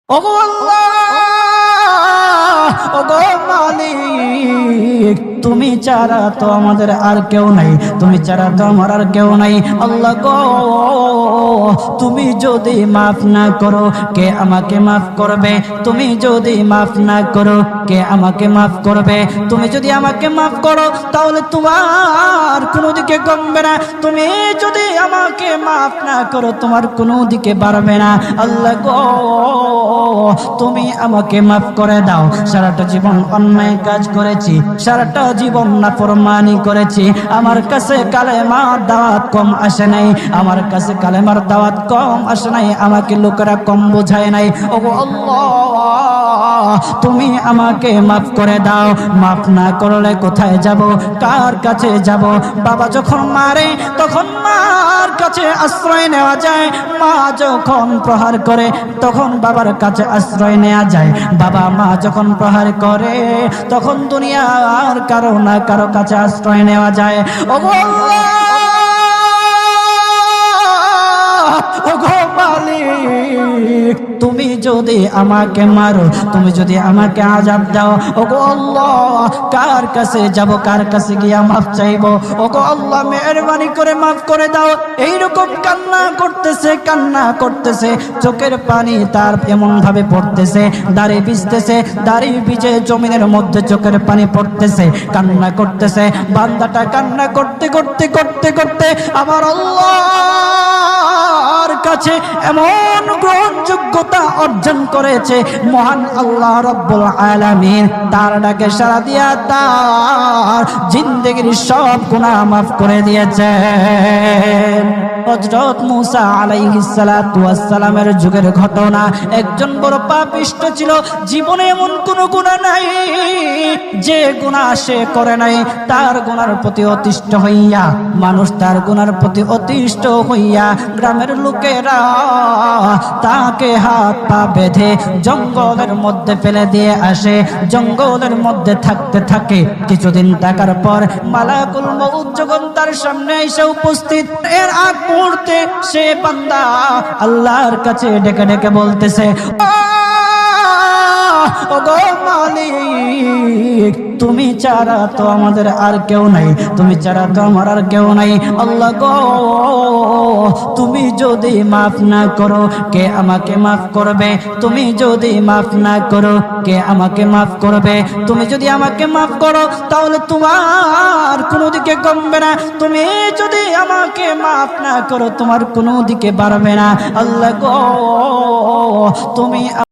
ওগো আল্লাহ, ওগো মালিক, তুমি ছাড়া তো আমাদের আর কেউ নাই, তুমি ছাড়া তো আমার আর কেউ নাই। আল্লাহ গো, তুমি যদি মাফ না করো কে আমাকে মাফ করবে? তুমি যদি মাফ না করো কে আমাকে মাফ করবে? তুমি যদি আমাকে মাফ করো তাহলে তোমার কোনো দিকে কমবে না, তুমি যদি আমাকে মাফ না করো তোমার কোনো দিকে বাড়বে না। আল্লাহ গো, তুমি আমাকে মাফ করে দাও। সারাটা জীবন অন্যায় কাজ করেছি, সারাটা জীবন নাফরমানি করেছি, আমার কাছে কালেমার দাওয়াত কম আসে নাই, আমার কাছে কালেমার দাওয়াত কম আসে নাই, আমাকে লোকেরা কম বোঝায় নাই। ওগো আল্লাহ, তুমি আমাকে মাফ করে দাও। মাফ না করলে কোথায় যাব, কার কাছে যাব? বাবা যখন মারে তখন মার কাছে আশ্রয় নেওয়া যায়, মা যখন প্রহার করে তখন বাবার কাছে আশ্রয় নেওয়া যায়, বাবা মা যখন প্রহার করে তখন দুনিয়ার কারো না কারো কাছে আশ্রয় নেওয়া যায়। ওগো আল্লাহ, ওগো মালিক, তুমি যদি আমাকে মারো, তুমি যদি আমাকে আযাব দাও, ওগো আল্লাহ, কার কাছে যাব, কার কাছে গিয়া মাফ চাইবো? ওগো আল্লাহ, মেহেরবানি করে মাফ করে দাও। এইরকম কান্না করতেছে, কান্না করতেছে, চোখের পানি তার এমন ভাবে পড়তেছে, দাড়ি ভিজতেছে, দাড়ি ভিজে জমিনের মধ্যে চোখের পানি পড়তেছে, কান্না করতেছে। বান্দাটা কান্না করতে করতে করতে করতে আমার আল্লাহর কাছে এমন গ্রহণযোগ্যতা অর্জন করেছে, মহান আল্লাহ রাব্বুল আলামিন তার ডাকে সাড়া দিয়া তার জিন্দেগির সব গুনাহ মাফ করে দিয়েছেন। হযরত মূসা আলাইহিস সালাতু ওয়াস সালামের যুগের ঘটনা। একজন বড় পাপিষ্ঠ ছিল, জীবনে এমন কোন গুনাহ নাই যে গুনাহ সে করে নাই। তার গুনার প্রতি অতিষ্ঠ হইয়া, মানুষ তার গুনার প্রতি অতিষ্ঠ হইয়া গ্রামের লোকেরা তাকে হাত পা বেঁধে জঙ্গলের মধ্যে ফেলে দিয়ে আসে। জঙ্গলের মধ্যে থাকতে থাকে, কিছুদিন থাকার পর মালাকুল মউত যখন তার সামনে এসে উপস্থিত, এর আগ মুহূর্তে সে বান্দা আল্লাহর কাছে ডেকে ডেকে বলতেছে, ওগো মালিক, তুমি ছাড়া তো আমাদের আর কেউ নাই, তুমি ছাড়া তো আমার আর কেউ নাই। আল্লাহ গো, তুমি যদি মাফ না করো কে আমাকে মাফ করবে? তুমি যদি মাফ না করো কে আমাকে মাফ করবে? তুমি যদি আমাকে মাফ করো তাহলে তোমার কোনো দিকে কমবে না, তুমি যদি আমাকে মাফ না করো তোমার কোনো দিকে বাড়বে না। আল্লাহ গো, তুমি